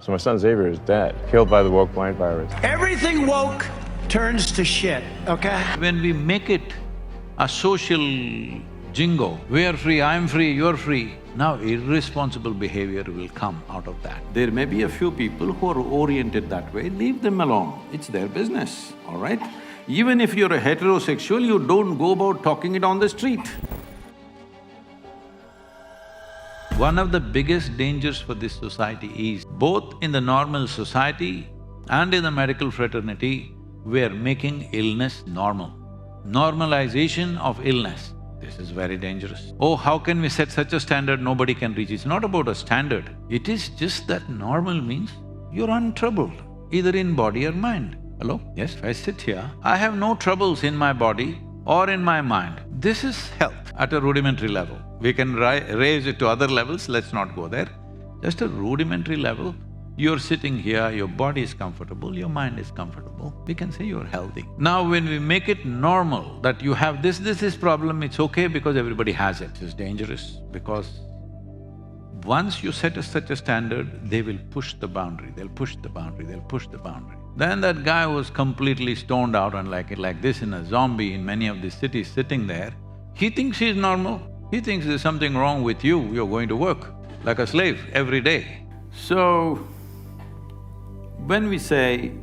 So my son Xavier is dead, killed by the woke blind virus. Everything woke turns to shit, okay? When we make it a social jingo, we're free, I'm free, you're free, now irresponsible behavior will come out of that. There may be a few people who are oriented that way, leave them alone, it's their business, all right? Even if you're a heterosexual, you don't go about talking it on the street. One of the biggest dangers for this society is, both in the normal society and in the medical fraternity, we are making illness normal. Normalization of illness, this is very dangerous. Oh, how can we set such a standard nobody can reach? It's not about a standard, it is just that normal means you're untroubled, either in body or mind. Hello? Yes, if I sit here, I have no troubles in my body or in my mind. This is health at a rudimentary level. We can raise it to other levels, let's not go there. Just a rudimentary level, you're sitting here, your body is comfortable, your mind is comfortable, we can say you're healthy. Now when we make it normal that you have this problem, it's okay because everybody has it. It's dangerous because once you set such a standard, they will push the boundary, they'll push the boundary, they'll push the boundary. Then that guy was completely stoned out and like this in a zombie in many of these cities sitting there, he thinks he's normal. He thinks there's something wrong with you, you're going to work like a slave every day. So, when we say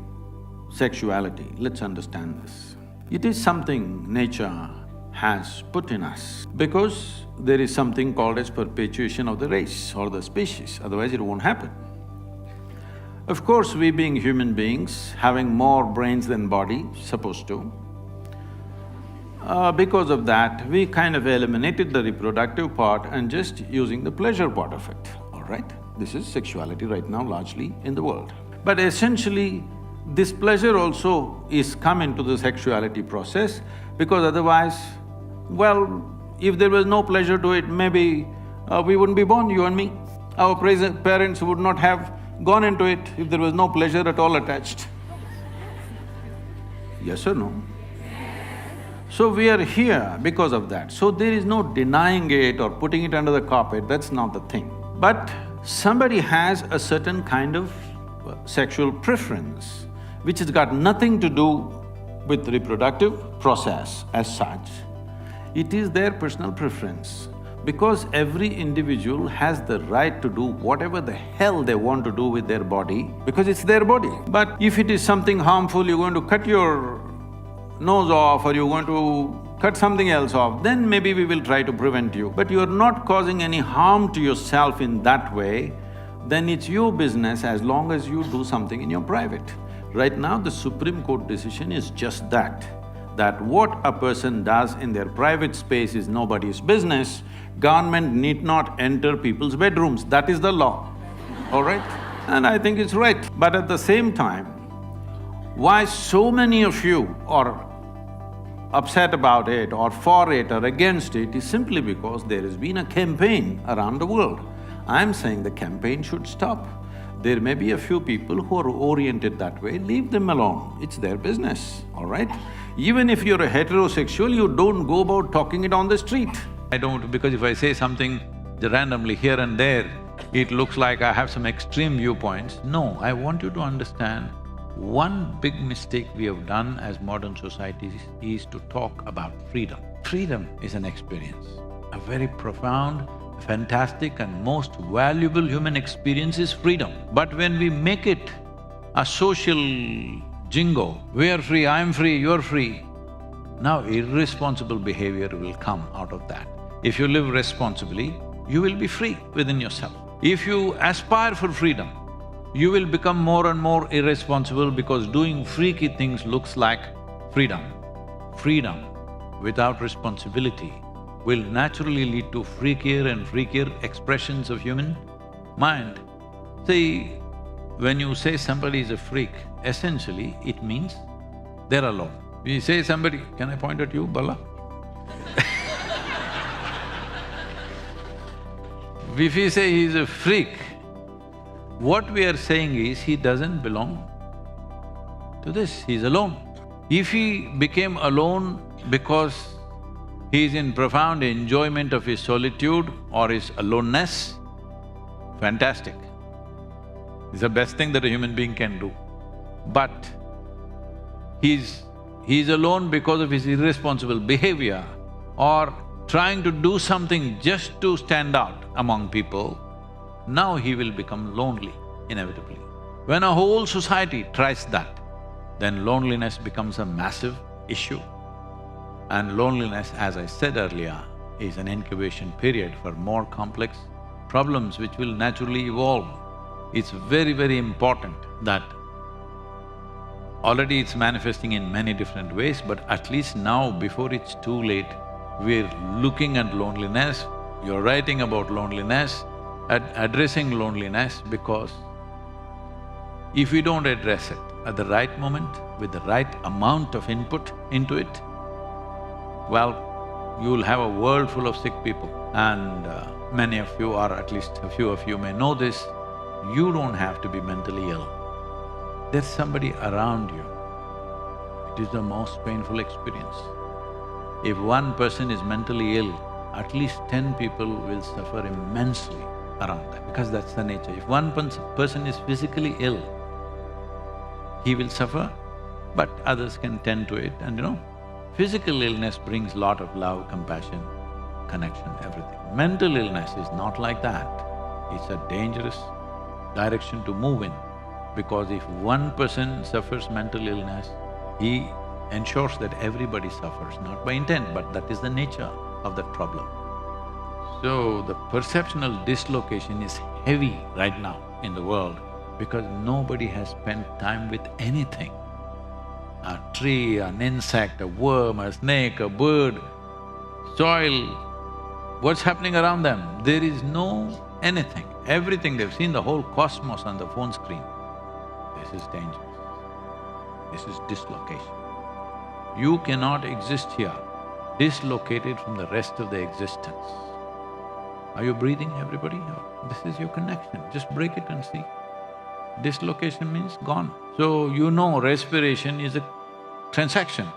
sexuality, let's understand this. It is something nature has put in us because there is something called as perpetuation of the race or the species, otherwise it won't happen. Of course, we being human beings, having more brains than body, supposed to, because of that, we kind of eliminated the reproductive part and just using the pleasure part of it, all right? This is sexuality right now largely in the world. But essentially, this pleasure also is come into the sexuality process because otherwise, well, if there was no pleasure to it, maybe we wouldn't be born, you and me. Our parents would not have gone into it if there was no pleasure at all attached. Yes or no? So we are here because of that. So there is no denying it or putting it under the carpet, that's not the thing. But somebody has a certain kind of sexual preference which has got nothing to do with the reproductive process as such. It is their personal preference. Because every individual has the right to do whatever the hell they want to do with their body, because it's their body. But if it is something harmful, you're going to cut your nose off or you're going to cut something else off, then maybe we will try to prevent you. But you're not causing any harm to yourself in that way, then it's your business as long as you do something in your private. Right now, the Supreme Court decision is just that what a person does in their private space is nobody's business. Government need not enter people's bedrooms, that is the law, all right? And I think it's right. But at the same time, why so many of you are upset about it or for it or against it is simply because there has been a campaign around the world. I'm saying the campaign should stop. There may be a few people who are oriented that way, leave them alone, it's their business, all right? Even if you're a heterosexual, you don't go about talking it on the street. I don't… because if I say something randomly here and there, it looks like I have some extreme viewpoints. No, I want you to understand, one big mistake we have done as modern societies is to talk about freedom. Freedom is an experience, a very profound, fantastic and most valuable human experience is freedom. But when we make it a social jingo, we're free, I'm free, you're free, now irresponsible behavior will come out of that. If you live responsibly, you will be free within yourself. If you aspire for freedom, you will become more and more irresponsible because doing freaky things looks like freedom. Freedom without responsibility will naturally lead to freakier and freakier expressions of human mind. See, when you say somebody is a freak, essentially it means they're alone. We say somebody… can I point at you, Bala? If we say he's a freak, what we are saying is he doesn't belong to this, he's alone. If he became alone because he is in profound enjoyment of his solitude or his aloneness, fantastic. It's the best thing that a human being can do. But he's alone because of his irresponsible behavior or trying to do something just to stand out among people, now he will become lonely, inevitably. When a whole society tries that, then loneliness becomes a massive issue. And loneliness, as I said earlier, is an incubation period for more complex problems which will naturally evolve. It's very, very important that already it's manifesting in many different ways, but at least now, before it's too late, we're looking at loneliness, you're writing about loneliness, addressing loneliness, because if we don't address it at the right moment, with the right amount of input into it, well, you'll have a world full of sick people. And many of you, or at least a few of you may know this, you don't have to be mentally ill. There's somebody around you. It is the most painful experience. If one person is mentally ill, at least 10 people will suffer immensely around that, because that's the nature. If one person is physically ill, he will suffer, but others can tend to it, and physical illness brings lot of love, compassion, connection, everything. Mental illness is not like that. It's a dangerous direction to move in, because if one person suffers mental illness, he ensures that everybody suffers, not by intent, but that is the nature of that problem. So, the perceptual dislocation is heavy right now in the world because nobody has spent time with anything. A tree, an insect, a worm, a snake, a bird, soil, what's happening around them? There is no anything. Everything, they've seen the whole cosmos on the phone screen. This is dangerous. This is dislocation. You cannot exist here dislocated from the rest of the existence. Are you breathing, everybody? This is your connection, just break it and see. Dislocation means gone. So, respiration is a transaction.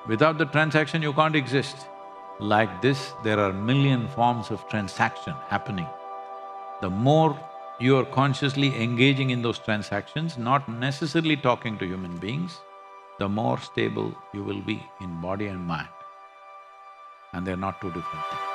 Without the transaction, you can't exist. Like this, there are million forms of transaction happening. The more you are consciously engaging in those transactions, not necessarily talking to human beings, the more stable you will be in body and mind. And they're not two different things.